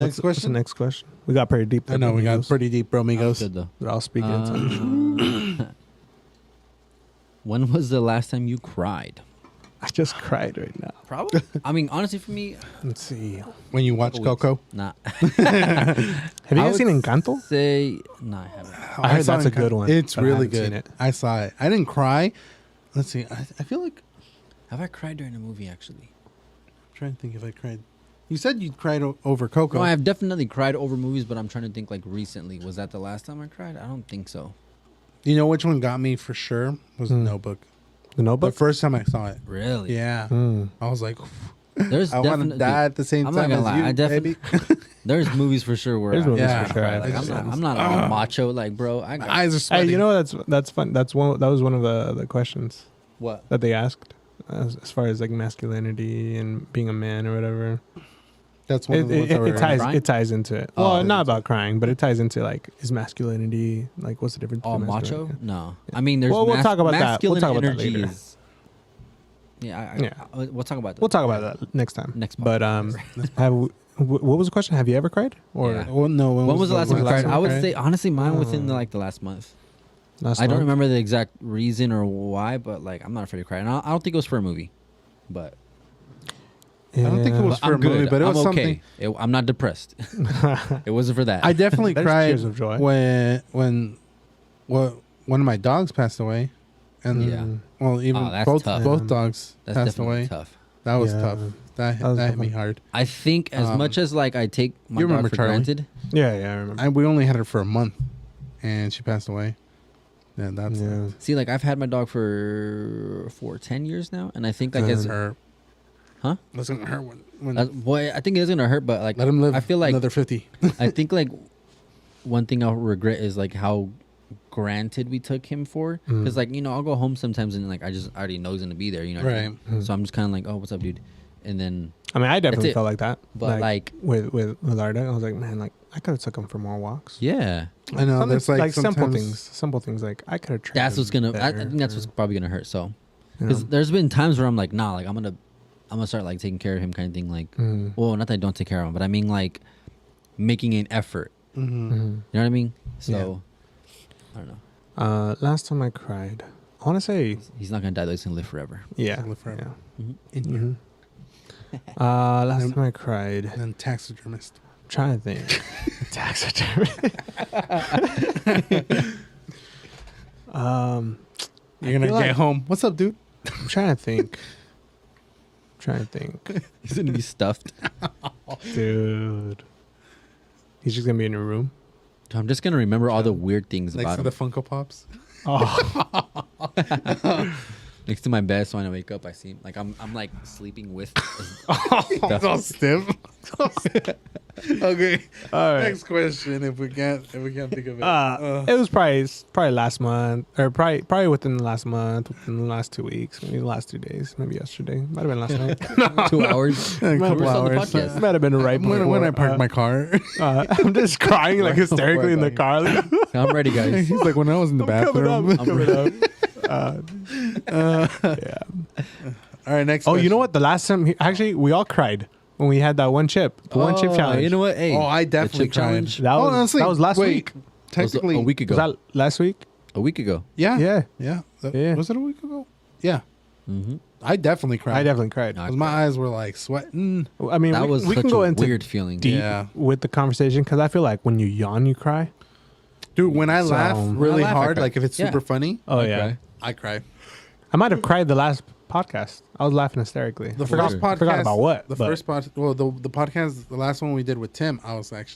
What's the question. next question? We got pretty deep. I know we got pretty deep, bro, That was amigos. good though. They're all speaking in tongues. When was the last time you cried? I just cried right now. Probably. I mean, honestly, for me, Let's see. When you watch Couple Coco, nah. Have you I guys seen would Encanto? Say no, I haven't. I heard saw that's a Encanto. good one, It's but I really haven't seen good. it. I saw it. I didn't cry. Let's see. I feel like Have I cried during a movie? Actually, I'm trying to think if I cried. You said you cried over Coco. no. I have definitely cried over movies, but I'm trying to think like recently. Was that the last time I cried? I don't think so. You know which one got me for sure was The Notebook. The The Notebook? first time I saw it. Really? Yeah. Mm. I was like, There's I want to definitely. die at the same I'm not time gonna as lie, you, I baby. There's movies for sure where There's I movies Yeah. for sure. cry. Like, I'm not all macho. Like, bro, I My got eyes are Hey, sweating. you know that's fun. That was one of the questions what? that they asked as far as like masculinity and being a man or whatever. That's one of the ones that were- Crying? It ties into it. Oh. Well, not about crying, but it ties into like is masculinity like what's the difference? All between macho? masculinity? No. I mean, there's Well, we'll talk about that. We'll masculine talk about that energy later. is. Yeah, Yeah. we'll talk about that. We'll talk about that next time. Next But what was the question? Have you ever cried? Or Yeah. Well, no. When was the last time you cried? I would cried? say honestly, mine within like the last month. last I don't month? remember the exact reason or why, but like I'm not afraid to cry. And I don't think it was for a movie, but I don't think it Yeah. was but for I'm a movie, good. but it I'm was okay. something. I'm not depressed. It wasn't for that. I definitely There's cried tears of joy. when one of my dogs passed away, and Yeah. well, even Oh, that's both tough. both dogs That's passed definitely away. tough. That was Yeah. tough. That That was hit tough me one. hard. I think as much as like I take my you dog remember for Charlie? granted. Yeah, I remember. We only had her for a month, and she passed away. Yeah, that's Yeah. See, like I've had my dog for 10 years now, and I think like doesn't as hurt. Huh? Doesn't hurt when boy, I think it's gonna hurt, but like let him live. I feel like another 50. I think like one thing I'll regret is like how granted we took him for, because like I'll go home sometimes and like I already know he's gonna be there, what I mean? So I'm just kind of like, oh, what's up, dude? And then I mean, I definitely it. felt like that. But, like- with our dog, I was like, man, like I could have took him for more walks. yeah, I know. Something- There's like simple sometimes- things. Like I could have. that's what's gonna. I think that's what's probably gonna hurt. So because there's been times where I'm like, nah, like I'm gonna start like taking care of him, kind of thing. Like, well, not that I don't take care of him, but I mean like making an effort. Mhm. You know what I mean? So I don't know. Last time I cried, I want to say He's not gonna die though. He's gonna live forever. yeah. Live forever. Yeah. In here. Mhm. Last time I cried, And then taxidermist. I'm trying to think. Taxidermy. You're gonna feel get like- home. What's up, dude? I'm trying to think. He's gonna be stuffed. Dude. He's just gonna be in your room. I'm just gonna remember all the weird things Next about to him. the Funko Pops. Oh, Next to my bed, so when I wake up, I see him. Like I'm like sleeping with. It's all stiff. Okay. all right. Next question. If we can't think of it. It was probably last month, or probably within the last month, within the last 2 weeks, maybe the last 2 days, maybe yesterday, might have been last night. 2 hours. A Might have couple We're still on the hours. podcast. might have been right When before, I parked my car. I'm just crying like hysterically in the car. Like, I'm ready, guys. He's like, when I was in the coming up, bathroom. I'm coming up. Yeah. All right, next Oh, you know question. what? The last time, actually, we all cried when we had that one chip, the one chip challenge. You know what? Hey, Oh, I the definitely chip cried. challenge That was, honestly, that was last wait, week. was Technically, a week Was ago. that last week? A week ago. Yeah. Yeah. Yeah. Yeah. Was it a week ago? Yeah. Mm-hmm. I definitely cried. I definitely cried. No, 'Cause my eyes were like sweating. I mean, That was we such can go a into weird feeling. deep Yeah. with the conversation because I feel like when you yawn, you cry. Dude, when I So- laugh really I laugh, I hard, cry. like if it's Yeah. super funny, Oh, I yeah. cry. I cry. I might have cried the last podcast. I was laughing hysterically. The I forgot, first podcast, forgot about what. The but- first well, the podcast, the last one we did with Tim, I was like,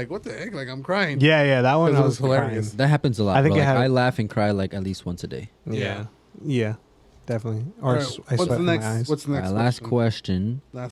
what the heck? Like, I'm crying. Yeah, that one Because it I was hilarious. That happens a lot. I think bro. it Like, had- I laugh and cry like at least once a day. crying. Yeah, definitely. Or All right, I what's sweat the in my next? eyes. What's the All next? right, last question. Last